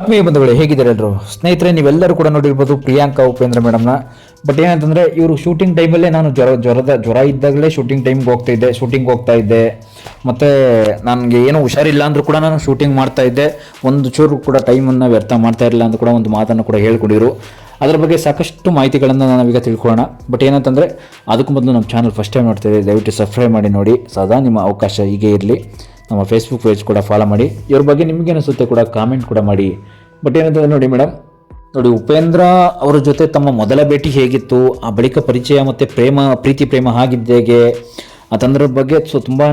ಆತ್ಮೀಯ ಬಂಧುಗಳೇ, ಹೇಗಿದ್ದಾರೆ ಎಲ್ಲರೂ? ಸ್ನೇಹಿತರೆ, ನೀವೆಲ್ಲರೂ ಕೂಡ ನೋಡಿರ್ಬೋದು ಪ್ರಿಯಾಂಕಾ ಉಪೇಂದ್ರ ಮೇಡಮ್ನ. ಬಟ್ ಏನಂತಂದರೆ, ಇವರು ಶೂಟಿಂಗ್ ಟೈಮಲ್ಲೇ ನಾನು ಜ್ವರ ಇದ್ದಾಗಲೇ ಶೂಟಿಂಗ್ ಹೋಗ್ತಾ ಇದ್ದೆ. ಮತ್ತು ನನಗೆ ಏನೋ ಹುಷಾರಿಲ್ಲ ಅಂದರೂ ಕೂಡ ನಾನು ಶೂಟಿಂಗ್ ಮಾಡ್ತಾ ಇದ್ದೆ. ಒಂದು ಚೂರು ಕೂಡ ಟೈಮನ್ನು ವ್ಯರ್ಥ ಮಾಡ್ತಾ ಇರಲಿಲ್ಲ ಅಂತ ಕೂಡ ಒಂದು ಮಾತನ್ನು ಕೂಡ ಹೇಳ್ಕೊಂಡಿದ್ರು. ಅದರ ಬಗ್ಗೆ ಸಾಕಷ್ಟು ಮಾಹಿತಿಗಳನ್ನು ನಾವೀಗ ತಿಳ್ಕೊಳ್ಳೋಣ. ಬಟ್ ಏನಂತಂದರೆ, ಅದಕ್ಕೂ ಮೊದಲು ನಮ್ಮ ಚಾನಲ್ ಫಸ್ಟ್ ಟೈಮ್ ನೋಡ್ತಿದ್ದೆ, ದಯವಿಟ್ಟು ಸಬ್ಸ್ಕ್ರೈಬ್ ಮಾಡಿ ನೋಡಿ. ಸದಾ ನಿಮ್ಮ ಅವಕಾಶ ಹೀಗೆ ಇರಲಿ. ನಮ್ಮ ಫೇಸ್ಬುಕ್ ಪೇಜ್ ಕೂಡ ಫಾಲೋ ಮಾಡಿ. ಇವ್ರ ಬಗ್ಗೆ ನಿಮಗೆ ಅನಿಸುತ್ತೆ ಕೂಡ ಕಾಮೆಂಟ್ ಕೂಡ ಮಾಡಿ. ಬಟ್ ಏನಂತಂದರೆ ನೋಡಿ ಮೇಡಮ್, ನೋಡಿ ಉಪೇಂದ್ರ ಅವರ ಜೊತೆ ತಮ್ಮ ಮೊದಲ ಭೇಟಿ ಹೇಗಿತ್ತು, ಆ ಬಳಿಕ ಪರಿಚಯ ಮತ್ತು ಪ್ರೀತಿ ಪ್ರೇಮ ಆಗಿದ್ದೇಗೆ ಅದರ ಬಗ್ಗೆ ತುಂಬಾ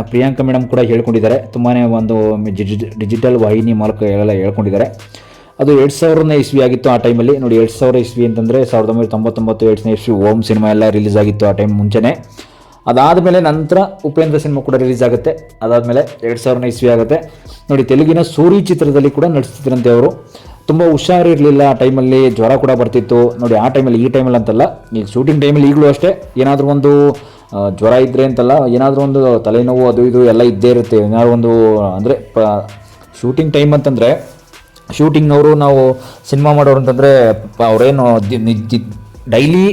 ಪ್ರಿಯಾಂಕಾ ಮೇಡಮ್ ಕೂಡ ಹೇಳ್ಕೊಂಡಿದ್ದಾರೆ. ತುಂಬಾ ಒಂದು ಡಿಜಿಟಲ್ ವಾಹಿನಿ ಮೂಲಕ ಎಲ್ಲ ಹೇಳ್ಕೊಂಡಿದ್ದಾರೆ. ಅದು 2000ನೇ ಇಸ್ವಿ ಆಗಿತ್ತು ಆ ಟೈಮಲ್ಲಿ. ನೋಡಿ, 2000 ಇಸ್ವಿ ಅಂತಂದರೆ 1999 2000ನೇ ಇಸ್ವಿ ಓಮ್ ಸಿನಿಮಾ ಎಲ್ಲ ರಿಲೀಸ್ ಆಗಿತ್ತು ಆ ಟೈಮ್ ಮುಂಚೆನೇ. ಅದಾದಮೇಲೆ ನಂತರ ಉಪೇಂದ್ರ ಸಿನಿಮಾ ಕೂಡ ರಿಲೀಸ್ ಆಗುತ್ತೆ. ಅದಾದಮೇಲೆ 2000ನೇ ಇಸ್ವಿ ಆಗುತ್ತೆ. ನೋಡಿ, ತೆಲುಗಿನ ಸೂರಿ ಚಿತ್ರದಲ್ಲಿ ಕೂಡ ನಟಿಸ್ತಿದ್ರಂತೆ ಅವರು. ತುಂಬ ಹುಷಾರಿರಲಿಲ್ಲ ಆ ಟೈಮಲ್ಲಿ, ಜ್ವರ ಕೂಡ ಬರ್ತಿತ್ತು. ನೋಡಿ, ಆ ಟೈಮಲ್ಲಿ, ಈ ಟೈಮಲ್ಲಿ ಅಂತಲ್ಲ, ಈಗ ಶೂಟಿಂಗ್ ಟೈಮಲ್ಲಿ ಈಗಲೂ ಅಷ್ಟೇ, ಏನಾದರೂ ಒಂದು ಜ್ವರ ಇದ್ದರೆ ಅಂತಲ್ಲ, ಏನಾದರೂ ಒಂದು ತಲೆನೋವು ಅದು ಇದು ಎಲ್ಲ ಇದ್ದೇ ಇರುತ್ತೆ. ಏನಾದರೂ ಒಂದು ಅಂದರೆ ಶೂಟಿಂಗ್ ಟೈಮ್ ಅಂತಂದರೆ, ಶೂಟಿಂಗ್ನವರು ನಾವು ಸಿನಿಮಾ ಮಾಡೋರು ಅಂತಂದರೆ ಅವರೇನು ಡೈಲಿ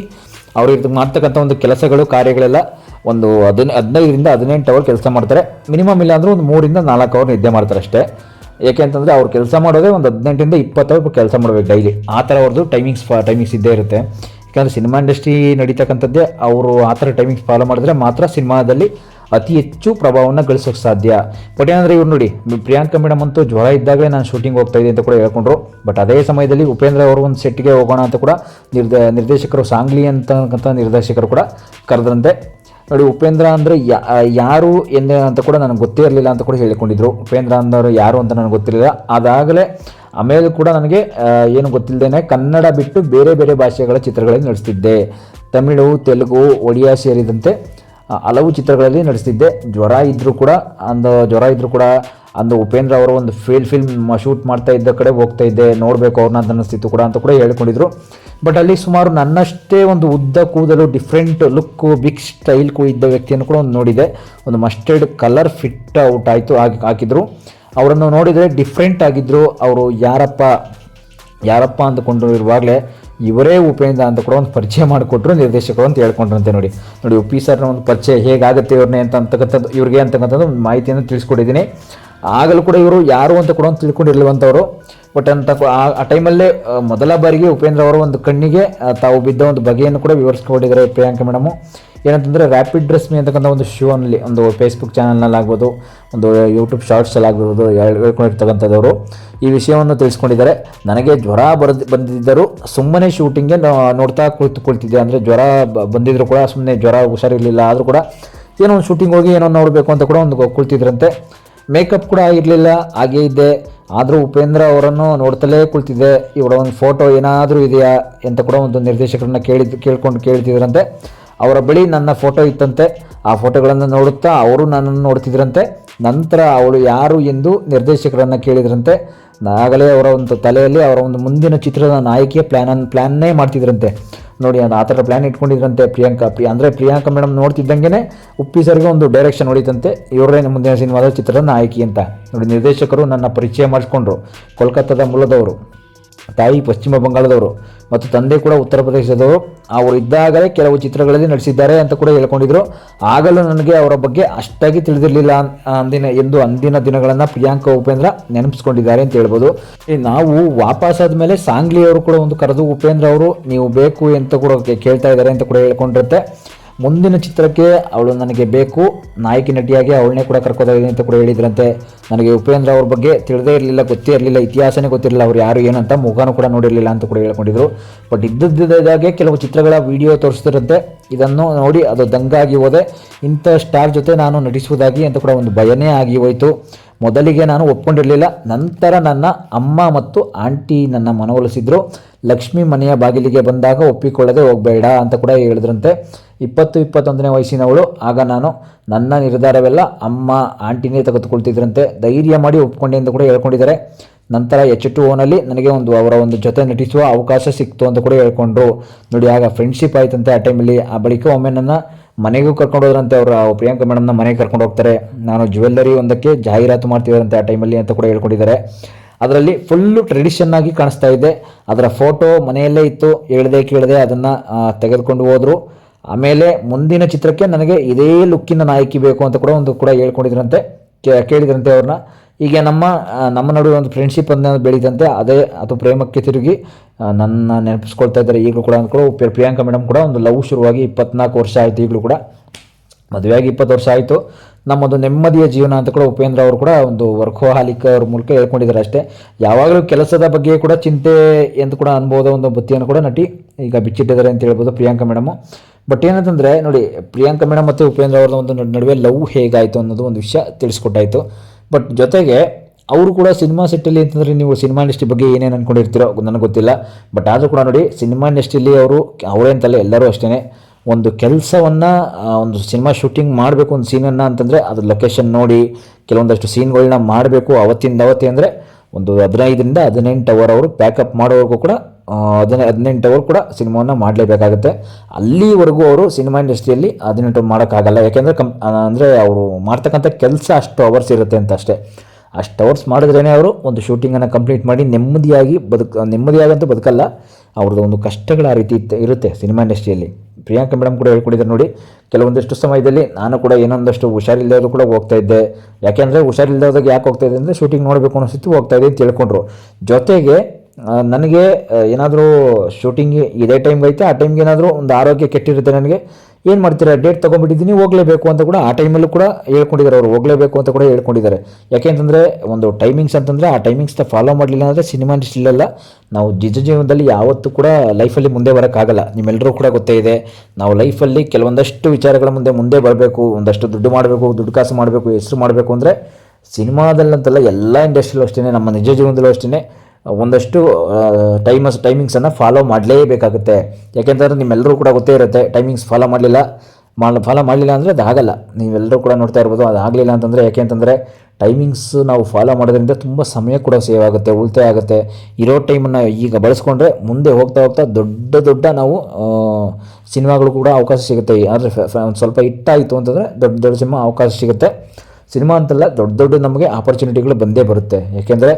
ಅವ್ರು ಮಾಡ್ತಕ್ಕಂಥ ಒಂದು ಕೆಲಸಗಳು ಕಾರ್ಯಗಳೆಲ್ಲ ಒಂದು 15ರಿಂದ 18 ಅವರ್ ಕೆಲಸ ಮಾಡ್ತಾರೆ. ಮಿನಿಮಮ್ ಇಲ್ಲ ಅಂದರೆ ಒಂದು 3ರಿಂದ 4 ಅವರ್ ನಿದ್ದೆ ಮಾಡ್ತಾರೆ ಅಷ್ಟೇ. ಏಕೆ ಅಂತಂದರೆ ಅವ್ರು ಕೆಲಸ ಮಾಡೋದೇ ಒಂದು 18ರಿಂದ 20 ಅವರ್ ಕೆಲಸ ಮಾಡಬೇಕು ಡೈಲಿ. ಆ ಥರ ಅವ್ರದ್ದು ಟೈಮಿಂಗ್ಸ್ ಇದ್ದೇ ಇರುತ್ತೆ. ಯಾಕಂದರೆ ಸಿನಿಮಾ ಇಂಡಸ್ಟ್ರಿ ನಡೀತಕ್ಕಂಥದ್ದೇ ಅವರು ಆ ಥರ ಟೈಮಿಂಗ್ಸ್ ಫಾಲೋ ಮಾಡಿದ್ರೆ ಮಾತ್ರ ಸಿನಿಮಾದಲ್ಲಿ ಅತಿ ಹೆಚ್ಚು ಪ್ರಭಾವವನ್ನು ಗಳಿಸೋಕ್ಕೆ ಸಾಧ್ಯ. ಬಟ್ ಏನಂದರೆ ಇವ್ರು ನೋಡಿ, ಪ್ರಿಯಾಂಕಾ ಮೇಡಮ್ ಅಂತೂ ಜ್ವರ ಇದ್ದಾಗಲೇ ನಾನು ಶೂಟಿಂಗ್ ಹೋಗ್ತಾ ಇದ್ದೆ ಅಂತ ಕೂಡ ಹೇಳ್ಕೊಂಡ್ರು. ಬಟ್ ಅದೇ ಸಮಯದಲ್ಲಿ ಉಪೇಂದ್ರ ಅವರು ಒಂದು ಸೆಟ್ಗೆ ಹೋಗೋಣ ಅಂತ ಕೂಡ ನಿರ್ದೇಶಕರು, ಸಾಂಗ್ಲಿ ಅಂತಕ್ಕಂಥ ನಿರ್ದೇಶಕರು ಕೂಡ ಕರೆದ್ರಂತೆ. ನೋಡಿ, ಉಪೇಂದ್ರ ಅಂದರೆ ಯಾರು ಅಂತ ಕೂಡ ನನಗೆ ಗೊತ್ತೇ ಇರಲಿಲ್ಲ ಅಂತ ಕೂಡ ಹೇಳಿಕೊಂಡಿದ್ರು. ಉಪೇಂದ್ರ ಅಂದವರು ಯಾರು ಅಂತ ನನಗೆ ಗೊತ್ತಿರಲಿಲ್ಲ. ಅದಾಗಲೇ ಆಮೇಲೆ ಕೂಡ ನನಗೆ ಏನು ಗೊತ್ತಿಲ್ಲದೇನೆ ಕನ್ನಡ ಬಿಟ್ಟು ಬೇರೆ ಬೇರೆ ಭಾಷೆಗಳ ಚಿತ್ರಗಳಲ್ಲಿ ನಟಿಸ್ತಿದ್ದೆ. ತಮಿಳು, ತೆಲುಗು, ಒಡಿಯಾ ಸೇರಿದಂತೆ ಹಲವು ಚಿತ್ರಗಳಲ್ಲಿ ನಟಿಸ್ತಿದ್ದೆ. ಜ್ವರ ಇದ್ದರೂ ಕೂಡ ಅಂದು ಉಪೇಂದ್ರ ಅವರು ಒಂದು ಫಿಲ್ಮ್ ಶೂಟ್ ಮಾಡ್ತಾ ಇದ್ದ ಕಡೆ ಹೋಗ್ತಾ ಇದ್ದೆ, ನೋಡಬೇಕು ಅವ್ರನ್ನ ಅಂತ ಅನ್ನಿಸ್ತಿತ್ತು ಕೂಡ ಅಂತ ಕೂಡ ಹೇಳ್ಕೊಂಡಿದ್ರು. ಬಟ್ ಅಲ್ಲಿ ಸುಮಾರು ನನ್ನಷ್ಟೇ ಒಂದು ಉದ್ದ ಕೂದಲು, ಡಿಫ್ರೆಂಟ್ ಲುಕ್ಕು, ಬಿಗ್ ಸ್ಟೈಲ್ ಇದ್ದ ವ್ಯಕ್ತಿಯನ್ನು ಕೂಡ ಒಂದು ನೋಡಿದೆ. ಒಂದು ಮಸ್ಟರ್ಡ್ ಕಲರ್ ಫಿಟ್ ಔಟ್ ಆಯಿತು ಹಾಕಿದ್ರು. ಅವರನ್ನು ನೋಡಿದರೆ ಡಿಫ್ರೆಂಟ್ ಆಗಿದ್ದರು. ಅವರು ಯಾರಪ್ಪ ಅಂದುಕೊಂಡು ಇರುವಾಗಲೇ ಇವರೇ ಉಪೇಂದ್ರ ಅಂತ ಕೂಡ ಒಂದು ಪರಿಚಯ ಮಾಡಿಕೊಟ್ರು ನಿರ್ದೇಶಕರು ಅಂತ ಹೇಳ್ಕೊಂಡ್ರಂತೆ. ನೋಡಿ, ಉಪಿ ಸರ್ನ ಒಂದು ಪರಿಚಯ ಹೇಗಾಗುತ್ತೆ ಇವ್ರನ್ನೇ ಅಂತಕ್ಕಂಥದ್ದು, ಇವ್ರಿಗೆ ಅಂತಕ್ಕಂಥದ್ದು ಒಂದು ಮಾಹಿತಿಯನ್ನು ತಿಳಿಸ್ಕೊಟ್ಟಿದ್ದೀನಿ. ಆಗಲೂ ಕೂಡ ಇವರು ಯಾರು ಅಂತ ಕೂಡ ಒಂದು ತಿಳ್ಕೊಂಡಿರ್ಲಿವಂಥವ್ರು. ಬಟ್ ಆ ಟೈಮಲ್ಲೇ ಮೊದಲ ಬಾರಿಗೆ ಉಪೇಂದ್ರ ಅವರು ಒಂದು ಕಣ್ಣಿಗೆ ತಾವು ಬಿದ್ದ ಒಂದು ಬಗೆಯನ್ನು ಕೂಡ ವಿವರಿಸ್ಕೊಂಡಿದ್ದಾರೆ ಪ್ರಿಯಾಂಕಾ ಮೇಡಮು. ಏನಂತಂದರೆ, ರ್ಯಾಪಿಡ್ ಡ್ರೆಸ್ ಮೀ ಅಂತಕ್ಕಂಥ ಒಂದು ಶೋನಲ್ಲಿ, ಒಂದು ಫೇಸ್ಬುಕ್ ಚಾನಲ್ನಲ್ಲಿ ಆಗ್ಬೋದು, ಒಂದು ಯೂಟ್ಯೂಬ್ ಶಾರ್ಟ್ಸಲ್ಲಿ ಆಗ್ಬೋದು ಹೇಳ್ಕೊಂಡಿರ್ತಕ್ಕಂಥದ್ದವರು ಈ ವಿಷಯವನ್ನು ತಿಳಿಸ್ಕೊಂಡಿದ್ದಾರೆ. ನನಗೆ ಜ್ವರ ಬಂದಿದ್ದರೂ ಸುಮ್ಮನೆ ಶೂಟಿಂಗ್ಗೆ ನೋಡ್ತಾ ಕುಳಿತಿದ್ದೆ. ಅಂದರೆ ಜ್ವರ ಬಂದಿದ್ದರೂ ಕೂಡ ಸುಮ್ಮನೆ ಜ್ವರ ಹುಷಾರಿರಲಿಲ್ಲ ಆದರೂ ಕೂಡ ಏನೋ ಒಂದು ಶೂಟಿಂಗ್ ಹೋಗಿ ಏನೋ ನೋಡಬೇಕು ಅಂತ ಕೂಡ ಒಂದು ಕುಳಿತಿದ್ರಂತೆ. ಮೇಕಪ್ ಕೂಡ ಆಗಿರಲಿಲ್ಲ, ಹಾಗೇ ಇದ್ದೆ. ಆದರೂ ಉಪೇಂದ್ರ ಅವರನ್ನು ನೋಡ್ತಲೇ ಕುಳಿತಿದ್ದೆ. ಇವರ ಒಂದು ಫೋಟೋ ಏನಾದರೂ ಇದೆಯಾ ಅಂತ ಕೂಡ ಒಂದು ನಿರ್ದೇಶಕರನ್ನ ಕೇಳ್ತಿದ್ರಂತೆ. ಅವರ ಬಳಿ ನನ್ನ ಫೋಟೋ ಇತ್ತಂತೆ. ಆ ಫೋಟೋಗಳನ್ನು ನೋಡುತ್ತಾ ಅವರು ನನ್ನನ್ನು ನೋಡ್ತಿದ್ರಂತೆ. ನಂತರ ಅವಳು ಯಾರು ಎಂದು ನಿರ್ದೇಶಕರನ್ನು ಕೇಳಿದ್ರಂತೆ. ಆಗಲೇ ಅವರ ಒಂದು ತಲೆಯಲ್ಲಿ ಅವರ ಒಂದು ಮುಂದಿನ ಚಿತ್ರದ ನಾಯಕಿಯ ಪ್ಲ್ಯಾನ್ನೇ ಮಾಡ್ತಿದ್ರಂತೆ. ನೋಡಿ, ಅದು ಆ ಥರ ಪ್ಲ್ಯಾನ್ ಇಟ್ಕೊಂಡಿದ್ರಂತೆ ಪ್ರಿಯಾಂಕಾ ಮೇಡಮ್ ನೋಡ್ತಿದ್ದಂಗೆ ಉಪ್ಪಿ ಸರ್ಗೆ ಒಂದು ಡೈರೆಕ್ಷನ್ ಹೊಡಿತಂತೆ, ಇವರೇ ಮುಂದಿನ ಸಿನಿಮಾದ ಚಿತ್ರದ ನಾಯಕಿ ಅಂತ. ನೋಡಿ, ನಿರ್ದೇಶಕರು ನನ್ನ ಪರಿಚಯ ಮಾಡಿಸ್ಕೊಂಡ್ರು. ಕೋಲ್ಕತ್ತಾದ ಮೂಲದವರು, ತಾಯಿ ಪಶ್ಚಿಮ ಬಂಗಾಳದವರು ಮತ್ತು ತಂದೆ ಕೂಡ ಉತ್ತರ ಪ್ರದೇಶದವರು. ಅವರು ಇದ್ದಾಗಲೇ ಕೆಲವು ಚಿತ್ರಗಳಲ್ಲಿ ನಟಿಸಿದ್ದಾರೆ ಅಂತ ಕೂಡ ಹೇಳ್ಕೊಂಡಿದ್ರು. ಆಗಲೂ ನನಗೆ ಅವರ ಬಗ್ಗೆ ಅಷ್ಟಾಗಿ ತಿಳಿದಿರಲಿಲ್ಲ ಅಂದಿನ ದಿನಗಳನ್ನು ಪ್ರಿಯಾಂಕಾ ಉಪೇಂದ್ರ ನೆನಪಿಸ್ಕೊಂಡಿದ್ದಾರೆ ಅಂತ ಹೇಳ್ಬೋದು. ನಾವು ವಾಪಸ್ಸಾದ ಮೇಲೆ ಸಾಂಗ್ಲಿ ಅವರು ಕೂಡ ಒಂದು ಕರೆದು ಉಪೇಂದ್ರ ಅವರು ನೀವು ಬೇಕು ಅಂತ ಕೂಡ ಕೇಳ್ತಾ ಇದ್ದಾರೆ ಅಂತ ಕೂಡ ಹೇಳ್ಕೊಂಡಿರುತ್ತೆ. ಮುಂದಿನ ಚಿತ್ರಕ್ಕೆ ಅವಳು ನನಗೆ ಬೇಕು, ನಾಯಕಿ ನಟಿಯಾಗಿ ಅವಳನ್ನೇ ಕೂಡ ಕರ್ಕೋದಾಗಿದೆ ಅಂತ ಕೂಡ ಹೇಳಿದ್ರಂತೆ. ನನಗೆ ಉಪೇಂದ್ರ ಅವ್ರ ಬಗ್ಗೆ ತಿಳಿದೇ ಇರಲಿಲ್ಲ, ಗೊತ್ತೇ ಇರಲಿಲ್ಲ, ಇತಿಹಾಸನೇ ಗೊತ್ತಿರಲಿಲ್ಲ, ಅವ್ರು ಯಾರು ಏನಂತ ಮುಖನೂ ಕೂಡ ನೋಡಿರಲಿಲ್ಲ ಅಂತ ಕೂಡ ಹೇಳ್ಕೊಂಡಿದ್ರು. ಬಟ್ ಇದ್ದದ್ದಾಗೆ ಕೆಲವು ಚಿತ್ರಗಳ ವಿಡಿಯೋ ತೋರಿಸ್ತಿರಂತೆ. ಇದನ್ನು ನೋಡಿ ಅದು ದಂಗಾಗಿ ಹೋದೆ. ಇಂಥ ಸ್ಟಾರ್ ಜೊತೆ ನಾನು ನಟಿಸುವುದಾಗಿ ಅಂತ ಕೂಡ ಒಂದು ಭಯನೇ ಆಗಿ ಹೋಯಿತು. ಮೊದಲಿಗೆ ನಾನು ಒಪ್ಕೊಂಡಿರಲಿಲ್ಲ. ನಂತರ ನನ್ನ ಅಮ್ಮ ಮತ್ತು ಆಂಟಿ ನನ್ನ ಮನವೊಲಿಸಿದ್ರು. ಲಕ್ಷ್ಮಿ ಮನೆಯ ಬಾಗಿಲಿಗೆ ಬಂದಾಗ ಒಪ್ಪಿಕೊಳ್ಳದೆ ಹೋಗಬೇಡ ಅಂತ ಕೂಡ ಹೇಳಿದ್ರಂತೆ. 20-21ನೇ ವಯಸ್ಸಿನವಳು. ಆಗ ನನ್ನ ನಿರ್ಧಾರವೆಲ್ಲ ಅಮ್ಮ ಆಂಟಿನೇ ತೆಗೆದುಕೊಳ್ತಿದ್ರಂತೆ. ಧೈರ್ಯ ಮಾಡಿ ಒಪ್ಕೊಂಡೆ ಅಂತ ಕೂಡ ಹೇಳ್ಕೊಂಡಿದ್ದಾರೆ. ನಂತರ H2Oನಲ್ಲಿ ನನಗೆ ಅವರ ಒಂದು ಜೊತೆ ನಟಿಸುವ ಅವಕಾಶ ಸಿಕ್ತು ಅಂತ ಕೂಡ ಹೇಳ್ಕೊಂಡ್ರು. ನೋಡಿ, ಆಗ ಫ್ರೆಂಡ್ಶಿಪ್ ಆಯ್ತಂತೆ ಆ ಟೈಮಲ್ಲಿ. ಆ ಬಳಿಕ ಒಮ್ಮೆ ನನ್ನ ಮನೆಗೂ ಕರ್ಕೊಂಡು ಹೋದ್ರಂತೆ. ಅವರು ಪ್ರಿಯಾಂಕಾ ಮೇಡಮ್ನ ಮನೆಗೆ ಕರ್ಕೊಂಡು ಹೋಗ್ತಾರೆ. ನಾನು ಜ್ಯುವೆಲ್ಲರಿ ಒಂದಕ್ಕೆ ಜಾಹೀರಾತು ಮಾಡ್ತಿದ್ದಾರಂತೆ ಆ ಟೈಮಲ್ಲಿ ಅಂತ ಕೂಡ ಹೇಳ್ಕೊಂಡಿದ್ದಾರೆ. ಅದರಲ್ಲಿ ಫುಲ್ಲು ಟ್ರೆಡಿಷನ್ ಆಗಿ ಕಾಣಿಸ್ತಾ ಇದೆ. ಅದರ ಫೋಟೋ ಮನೆಯಲ್ಲೇ ಇತ್ತು, ಹೇಳ್ದೆ ಕೇಳದೆ ಅದನ್ನು ತೆಗೆದುಕೊಂಡು ಹೋದರು. ಆಮೇಲೆ ಮುಂದಿನ ಚಿತ್ರಕ್ಕೆ ನನಗೆ ಇದೇ ಲುಕ್ಕಿನ ನಾಯಕಿ ಬೇಕು ಅಂತ ಕೂಡ ಹೇಳ್ಕೊಂಡಿದ್ರಂತೆ, ಕೇಳಿದ್ರಂತೆ ಅವ್ರನ್ನ. ಹೀಗೆ ನಮ್ಮ ನಡುವೆ ಒಂದು ಫ್ರೆಂಡ್ಶಿಪ್ ಅನ್ನು ಬೆಳೀತಂತೆ, ಅದು ಪ್ರೇಮಕ್ಕೆ ತಿರುಗಿ ನನ್ನ ನೆನಪಿಸ್ಕೊಳ್ತಾ ಇದ್ದಾರೆ ಈಗಲೂ ಕೂಡ ಅಂದ್ಕೊಳ್ಳೋ. ಪ್ರಿಯಾಂಕಾ ಮೇಡಮ್ ಕೂಡ ಒಂದು ಲವ್ ಶುರುವಾಗಿ 24 ವರ್ಷ ಆಯಿತು, ಈಗಲೂ ಕೂಡ ಮದುವೆಯಾಗಿ 20 ವರ್ಷ ಆಯಿತು. ನಮ್ಮದು ನೆಮ್ಮದಿಯ ಜೀವನ ಅಂತ ಕೂಡ ಉಪೇಂದ್ರ ಅವರು ಕೂಡ ಒಂದು ವರ್ಕೋಹಾಲಿಕ್ ಅವ್ರ ಮೂಲಕ ಹೇಳ್ಕೊಂಡಿದ್ದಾರೆ ಅಷ್ಟೇ. ಯಾವಾಗಲೂ ಕೆಲಸದ ಬಗ್ಗೆ ಕೂಡ ಚಿಂತೆ ಎಂದು ಕೂಡ ಅನ್ಬೋದ ಒಂದು ಬುತ್ತಿಯನ್ನು ಕೂಡ ನಟಿ ಈಗ ಬಿಚ್ಚಿಟ್ಟಿದ್ದಾರೆ ಅಂತ ಹೇಳ್ಬೋದು ಪ್ರಿಯಾಂಕಾ ಮೇಡಮು. ಬಟ್ ಏನಂತಂದರೆ ನೋಡಿ, ಪ್ರಿಯಾಂಕಾ ಮೇಡಮ್ ಮತ್ತು ಉಪೇಂದ್ರ ಅವ್ರದ್ದು ಒಂದು ನಡುವೆ ಲವ್ ಹೇಗಾಯಿತು ಅನ್ನೋದು ಒಂದು ವಿಷಯ ತಿಳಿಸ್ಕೊಟ್ಟಾಯಿತು. ಬಟ್ ಜೊತೆಗೆ ಅವರು ಕೂಡ ಸಿನಿಮಾ ಸೆಟ್ಟಲ್ಲಿ ಅಂತಂದರೆ, ನೀವು ಸಿನಿಮಾ ಇಂಡಸ್ಟ್ರಿ ಬಗ್ಗೆ ಏನೇನು ಅಂದ್ಕೊಂಡಿರ್ತೀರೋ ನನಗೆ ಗೊತ್ತಿಲ್ಲ. ಬಟ್ ಆದರೂ ಕೂಡ ನೋಡಿ, ಸಿನಿಮಾ ಇಂಡಸ್ಟ್ರಿಯಲ್ಲಿ ಅವರೇ ಅಂತಲ್ಲ, ಎಲ್ಲರೂ ಅಷ್ಟೇ, ಒಂದು ಕೆಲಸವನ್ನು ಒಂದು ಸಿನಿಮಾ ಶೂಟಿಂಗ್ ಮಾಡಬೇಕು ಒಂದು ಸೀನನ್ನು ಅಂತಂದರೆ ಅದು ಲೊಕೇಶನ್ ನೋಡಿ ಕೆಲವೊಂದಷ್ಟು ಸೀನ್ಗಳನ್ನ ಮಾಡಬೇಕು. ಅವತ್ತೇ ಅಂದರೆ ಒಂದು 15ರಿಂದ 18 ಅವರ್ ಅವರು ಪ್ಯಾಕಪ್ ಮಾಡೋವರೆಗೂ ಕೂಡ 18 ಅವರ್ ಕೂಡ ಸಿನಿಮಾವನ್ನು ಮಾಡಲೇಬೇಕಾಗುತ್ತೆ. ಅಲ್ಲಿವರೆಗೂ ಅವರು ಸಿನಿಮಾ ಇಂಡಸ್ಟ್ರಿಯಲ್ಲಿ 18 ಮಾಡೋಕ್ಕಾಗಲ್ಲ. ಯಾಕೆಂದರೆ ಅಂದರೆ ಅವರು ಮಾಡ್ತಕ್ಕಂಥ ಕೆಲಸ ಅಷ್ಟು ಅವರ್ಸ್ ಇರುತ್ತೆ ಅಂತ ಅಷ್ಟೇ. ಅಷ್ಟು ಅವರ್ಸ್ ಮಾಡಿದ್ರೇ ಅವರು ಒಂದು ಶೂಟಿಂಗನ್ನು ಕಂಪ್ಲೀಟ್ ಮಾಡಿ ನೆಮ್ಮದಿಯಾಗಂತೂ ಬದುಕಲ್ಲ. ಅವ್ರದ್ದು ಒಂದು ಕಷ್ಟಗಳ ಆ ರೀತಿ ಇರುತ್ತೆ ಸಿನಿಮಾ ಇಂಡಸ್ಟ್ರಿಯಲ್ಲಿ. ಪ್ರಿಯಾಂಕಾ ಮೇಡಮ್ ಕೂಡ ಹೇಳ್ಕೊಂಡಿದ್ದಾರೆ ನೋಡಿ, ಕೆಲವೊಂದಷ್ಟು ಸಮಯದಲ್ಲಿ ನಾನು ಕೂಡ ಏನೊಂದಷ್ಟು ಹುಷಾರಿಲ್ಲದವರು ಕೂಡ ಹೋಗ್ತಾ ಇದ್ದೆ. ಯಾಕೆಂದರೆ ಹುಷಾರಿಲ್ಲದಾಗ ಯಾಕೆ ಹೋಗ್ತಾ ಇದ್ದೆ ಅಂದರೆ ಶೂಟಿಂಗ್ ನೋಡಬೇಕು ಅನ್ನಿಸ್ತು, ಹೋಗ್ತಾ ಇದ್ದೆ ಅಂತ ತಿಳ್ಕೊಂಡ್ರು. ಜೊತೆಗೆ ನನಗೆ ಏನಾದರೂ ಶೂಟಿಂಗ್ ಇದೇ ಟೈಮ್ಗೆ ಐತೆ, ಆ ಟೈಮ್ಗೆ ಏನಾದರೂ ಒಂದು ಆರೋಗ್ಯ ಕೆಟ್ಟಿರುತ್ತೆ, ನನಗೆ ಏನು ಮಾಡ್ತೀರಾ, ಡೇಟ್ ತೊಗೊಂಡ್ಬಿಟ್ಟಿದ್ದೀನಿ, ಹೋಗಲೇಬೇಕು ಅಂತ ಕೂಡ ಆ ಟೈಮಲ್ಲೂ ಕೂಡ ಹೇಳ್ಕೊಂಡಿದ್ದಾರೆ. ಅವರು ಹೋಗಲೇಬೇಕು ಅಂತ ಕೂಡ ಹೇಳ್ಕೊಂಡಿದ್ದಾರೆ. ಯಾಕೆಂತಂದರೆ ಒಂದು ಟೈಮಿಂಗ್ಸ್ ಅಂತಂದರೆ ಆ ಟೈಮಿಂಗ್ಸ್ನ ಫಾಲೋ ಮಾಡಲಿಲ್ಲ ಅಂದರೆ ಸಿನಿಮಾ ಇಂಡಸ್ಟ್ರಿಯಲ್ಲ ನಾವು ನಿಜ ಜೀವನದಲ್ಲಿ ಯಾವತ್ತೂ ಕೂಡ ಲೈಫಲ್ಲಿ ಮುಂದೆ ಬರೋಕ್ಕಾಗಲ್ಲ. ನಿಮ್ಮೆಲ್ಲರೂ ಕೂಡ ಗೊತ್ತೇ ಇದೆ, ನಾವು ಲೈಫಲ್ಲಿ ಕೆಲವೊಂದಷ್ಟು ವಿಚಾರಗಳ ಮುಂದೆ ಬರಬೇಕು, ಒಂದಷ್ಟು ದುಡ್ಡು ಮಾಡಬೇಕು, ದುಡ್ಡು ಕಾಸು ಮಾಡಬೇಕು, ಹೆಸರು ಮಾಡಬೇಕು ಅಂದರೆ ಸಿನಿಮಾದಲ್ಲಂತಲ್ಲ, ಎಲ್ಲ ಇಂಡಸ್ಟ್ರಿಯಲ್ಲೂ ಅಷ್ಟೇ, ನಮ್ಮ ನಿಜ ಜೀವನದಲ್ಲೂ ಅಷ್ಟೇ ಒಂದಷ್ಟು ಟೈಮಿಂಗ್ಸನ್ನು ಫಾಲೋ ಮಾಡಲೇಬೇಕಾಗುತ್ತೆ. ಯಾಕೆಂತಂದರೆ ನಿಮ್ಮೆಲ್ಲರೂ ಕೂಡ ಗೊತ್ತೇ ಇರುತ್ತೆ, ಟೈಮಿಂಗ್ಸ್ ಫಾಲೋ ಮಾಡಲಿಲ್ಲ ಅಂದರೆ ಅದು ಆಗಲ್ಲ. ನೀವೆಲ್ಲರೂ ಕೂಡ ನೋಡ್ತಾ ಇರ್ಬೋದು, ಅದು ಆಗಲಿಲ್ಲ ಅಂತಂದರೆ. ಯಾಕೆಂತಂದರೆ ಟೈಮಿಂಗ್ಸ್ ನಾವು ಫಾಲೋ ಮಾಡೋದ್ರಿಂದ ತುಂಬ ಸಮಯ ಕೂಡ ಸೇವ್ ಆಗುತ್ತೆ, ಉಳಿತಾಯ ಆಗುತ್ತೆ. ಇರೋ ಟೈಮನ್ನು ಈಗ ಬಳಸ್ಕೊಂಡ್ರೆ ಮುಂದೆ ಹೋಗ್ತಾ ದೊಡ್ಡ ನಾವು ಸಿನಿಮಾಗಳು ಕೂಡ ಅವಕಾಶ ಸಿಗುತ್ತೆ. ಆದರೆ ಒಂದು ಸ್ವಲ್ಪ ಹಿಟ್ಟಾಯಿತು ಅಂತಂದರೆ ದೊಡ್ಡ ಸಿನಿಮಾ ಅವಕಾಶ ಸಿಗುತ್ತೆ. ಸಿನಿಮಾ ಅಂತಲ್ಲ, ದೊಡ್ಡ ನಮಗೆ ಆಪರ್ಚುನಿಟಿಗಳು ಬಂದೇ ಬರುತ್ತೆ. ಯಾಕೆಂದರೆ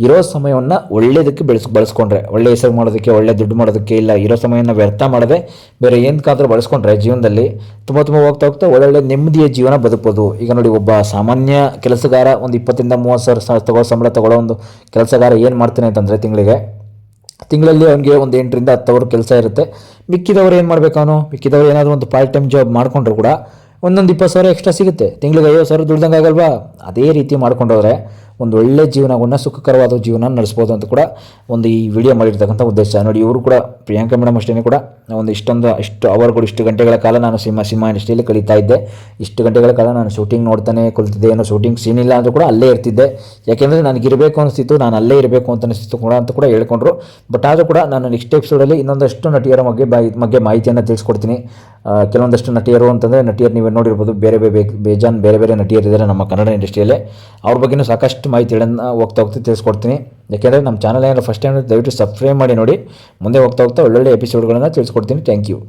ಇರೋ ಸಮಯವನ್ನು ಒಳ್ಳೆಯದಕ್ಕೆ ಬಳಸ್ಕೊಂಡ್ರೆ, ಒಳ್ಳೆ ಹೆಸರು ಮಾಡೋದಕ್ಕೆ, ಒಳ್ಳೆ ದುಡ್ಡು ಮಾಡೋದಕ್ಕೆ, ಇಲ್ಲ ಇರೋ ಸಮಯವನ್ನು ವ್ಯರ್ಥ ಮಾಡದೆ ಬೇರೆ ಏನಕ್ಕಾದರೂ ಬಳಸ್ಕೊಂಡ್ರೆ ಜೀವನದಲ್ಲಿ ತುಂಬ ಹೋಗ್ತಾ ಒಳ್ಳೊಳ್ಳೆ ನೆಮ್ಮದಿಯ ಜೀವನ ಬದುಕ್ಬೋದು. ಈಗ ನೋಡಿ, ಒಬ್ಬ ಸಾಮಾನ್ಯ ಕೆಲಸಗಾರ ಒಂದು 20ರಿಂದ 30 ಸಾವಿರ ಸಂಬಳ ತಗೊಳ್ಳೋ ಒಂದು ಕೆಲಸಗಾರ ಏನು ಮಾಡ್ತಾನೆ ಅಂತಂದರೆ ತಿಂಗಳಲ್ಲಿ ಅವನಿಗೆ ಒಂದು 8ರಿಂದ 10 ಅವರ್ ಕೆಲಸ ಇರುತ್ತೆ. ಮಿಕ್ಕಿದವರು ಏನು ಮಾಡಬೇಕು, ಮಿಕ್ಕಿದವರು ಏನಾದರೂ ಒಂದು ಪಾರ್ಟ್ ಟೈಮ್ ಜಾಬ್ ಮಾಡಿಕೊಂಡ್ರು ಕೂಡ ಒಂದೊಂದು 20 ಸಾವಿರ ಎಕ್ಸ್ಟ್ರಾ ಸಿಗುತ್ತೆ. ತಿಂಗಳಿಗೆ 50 ಸಾವಿರ ದುಡ್ದಂಗೆ ಆಗಲ್ವಾ? ಅದೇ ರೀತಿ ಮಾಡ್ಕೊಂಡೋದ್ರೆ ಒಂದು ಒಳ್ಳೆ ಜೀವನವನ್ನು, ಸುಖಕರವಾದ ಜೀವನ ನಡೆಸ್ಬೋದು ಅಂತ ಕೂಡ ಒಂದು ಈ ವಿಡಿಯೋ ಮಾಡಿರ್ತಕ್ಕಂಥ ಉದ್ದೇಶ. ನೋಡಿ, ಇವರು ಕೂಡ ಪ್ರಿಯಾಂಕಾ ಮೇಡಮ್ ಅಷ್ಟೇ ಕೂಡ ಒಂದು ಇಷ್ಟು ಅವರ್ಗಳು, ಇಷ್ಟು ಗಂಟೆಗಳ ಕಾಲ ನಾನು ಸಿನಿಮಾ ಇಂಡಸ್ಟ್ರಿಯಲ್ಲಿ ಕಳೀತಾ ಇದ್ದೆ, ಇಷ್ಟು ಗಂಟೆಗಳ ಕಾಲ ನಾನು ಶೂಟಿಂಗ್ ನೋಡ್ತಾನೆ ಕುಳಿತಿದ್ದೆ, ಏನೋ ಶೂಟಿಂಗ್ ಸೀನ್ ಇಲ್ಲ ಅಂದರೂ ಕೂಡ ಅಲ್ಲೇ ಇರ್ತಿದ್ದೆ. ಯಾಕೆಂದರೆ ನನಗಿರಬೇಕು ಅನಿಸ್ತಿತ್ತು, ನಾನು ಅಲ್ಲೇ ಇರಬೇಕು ಅಂತ ಅನಿಸ್ತಿತ್ತು ಕೂಡ ಅಂತ ಕೂಡ ಹೇಳ್ಕೊಂಡ್ರು. ಬಟ್ ಆದರೂ ಕೂಡ ನಾನು ನೆಕ್ಸ್ಟ್ ಎಪಿಸೋಡಲ್ಲಿ ಇನ್ನೊಂದಷ್ಟು ನಟಿಯರ ಬಗ್ಗೆ ಮಾಹಿತಿಯನ್ನು ತಿಳಿಸ್ಕೊಡ್ತೀನಿ. ಕೆಲವೊಂದಷ್ಟು ನಟಿಯರು ಅಂತಂದರೆ ನೀವು ನೋಡಿರ್ಬೋದು, ಬೇರೆ ನಟಿಯರಿದ್ದಾರೆ ನಮ್ಮ ಕನ್ನಡ ಇಂಡಸ್ಟ್ರಿಯಲ್ಲೇ. ಅವ್ರ ಬಗ್ಗೆಯೂ ಸಾಕಷ್ಟು ಮಾಹಿತಿಗಳನ್ನು ಹೋಗ್ತಾ ತಿಳಿಸ್ಕೊಡ್ತೀನಿ. ಯಾಕೆಂದರೆ ನಮ್ಮ ಚಾನಲ್ ಏನಾದರೂ ಫಸ್ಟ್ ಟೈಮ್ ದಯವಿಟ್ಟು ಸಬ್ಸ್ಕ್ರೈಬ್ ಮಾಡಿ ನೋಡಿ. ಮುಂದೆ ಹೋಗ್ತಾ ಒಳ್ಳೊಳ್ಳೆ ಎಪಿಸೋಡ್ಗಳನ್ನು ತಿಳಿಸ್ಕೊಡ್ತೀನಿ. Thank you.